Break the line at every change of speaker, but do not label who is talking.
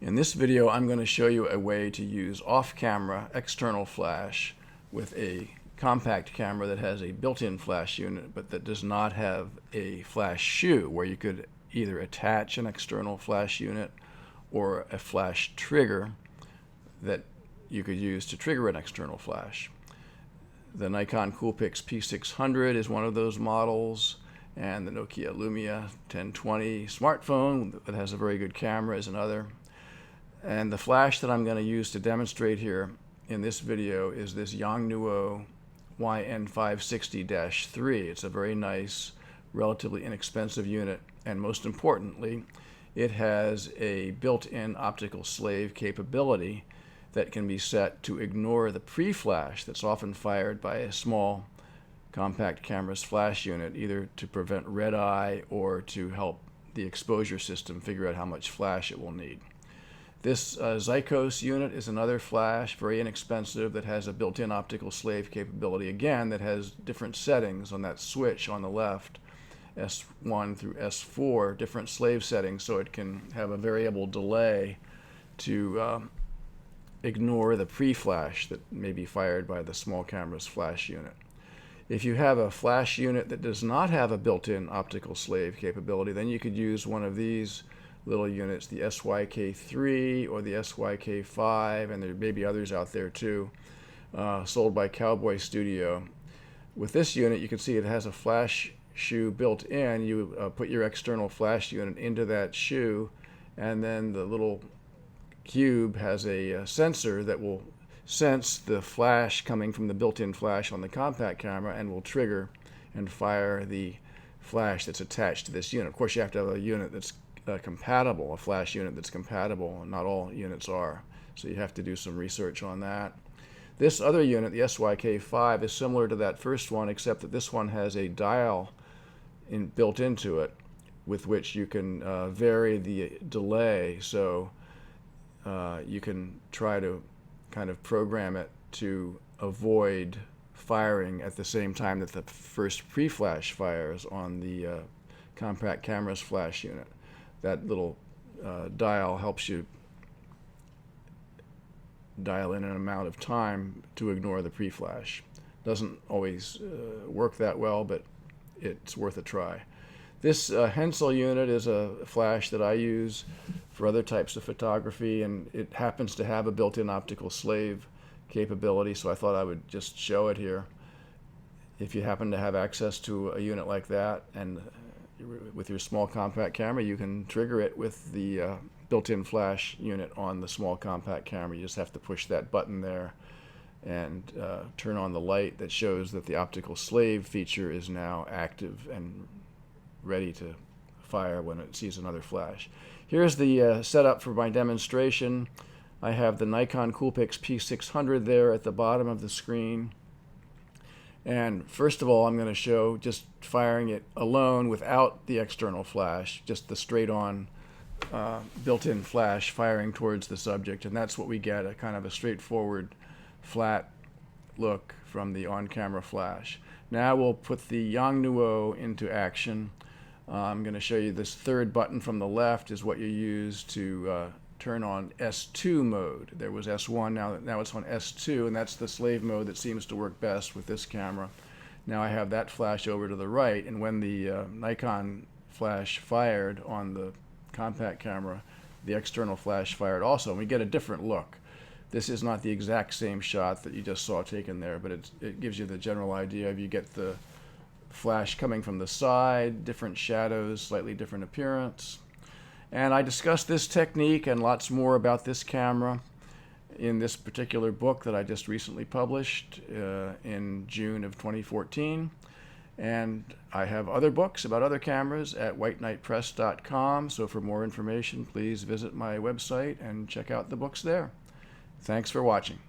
In this video, I'm going to show you a way to use off-camera external flash with a compact camera that has a built-in flash unit, but that does not have a flash shoe, where you could either attach an external flash unit or a flash trigger that you could use to trigger an external flash. The Nikon Coolpix P600 is one of those models, and the Nokia Lumia 1020 smartphone that has a very good camera is another. And the flash that I'm going to use to demonstrate here in this video is this Yongnuo YN560-3. It's a very nice, relatively inexpensive unit, and most importantly, it has a built-in optical slave capability that can be set to ignore the pre-flash that's often fired by a small compact camera's flash unit, either to prevent red eye or to help the exposure system figure out how much flash it will need. This Zykos unit is another flash, very inexpensive, that has a built-in optical slave capability, again, that has different settings on that switch on the left, S1 through S4, different slave settings, so it can have a variable delay to ignore the pre-flash that may be fired by the small camera's flash unit. If you have a flash unit that does not have a built-in optical slave capability, then you could use one of these little units, the SYK3 or the SYK5, and there may be others out there too, sold by Cowboy Studio. With this unit, you can see it has a flash shoe built in. You put your external flash unit into that shoe, and then the little cube has a sensor that will sense the flash coming from the built-in flash on the compact camera and will trigger and fire the flash that's attached to this unit. Of course, you have to have a unit that's compatible, a flash unit that's compatible, and not all units are. So you have to do some research on that. This other unit, the SYK5, is similar to that first one, except that this one has a dial built into it with which you can vary the delay. So you can try to kind of program it to avoid firing at the same time that the first pre-flash fires on the compact camera's flash unit. That little dial helps you dial in an amount of time to ignore the pre-flash. Doesn't always work that well, but it's worth a try. This Hensel unit is a flash that I use for other types of photography, and it happens to have a built-in optical slave capability, so I thought I would just show it here. If you happen to have access to a unit like that, and with your small compact camera, you can trigger it with the built-in flash unit on the small compact camera. You just have to push that button there and turn on the light that shows that the optical slave feature is now active and ready to fire when it sees another flash. Here's the setup for my demonstration. I have the Nikon Coolpix P600 there at the bottom of the screen. And first of all, I'm going to show just firing it alone without the external flash, just the straight-on built-in flash firing towards the subject. And that's what we get, a kind of a straightforward, flat look from the on-camera flash. Now we'll put the Yongnuo into action. I'm going to show you this third button from the left is what you use to turn on S2 mode. There was S1, now it's on S2, and that's the slave mode that seems to work best with this camera. Now I have that flash over to the right, and when the Nikon flash fired on the compact camera, the external flash fired also, and we get a different look. This is not the exact same shot that you just saw taken there, but it gives you the general idea of you get the flash coming from the side, different shadows, slightly different appearance. And I discussed this technique and lots more about this camera in this particular book that I just recently published in June of 2014. And I have other books about other cameras at whiteknightpress.com, so for more information, please visit my website and check out the books there. Thanks for watching.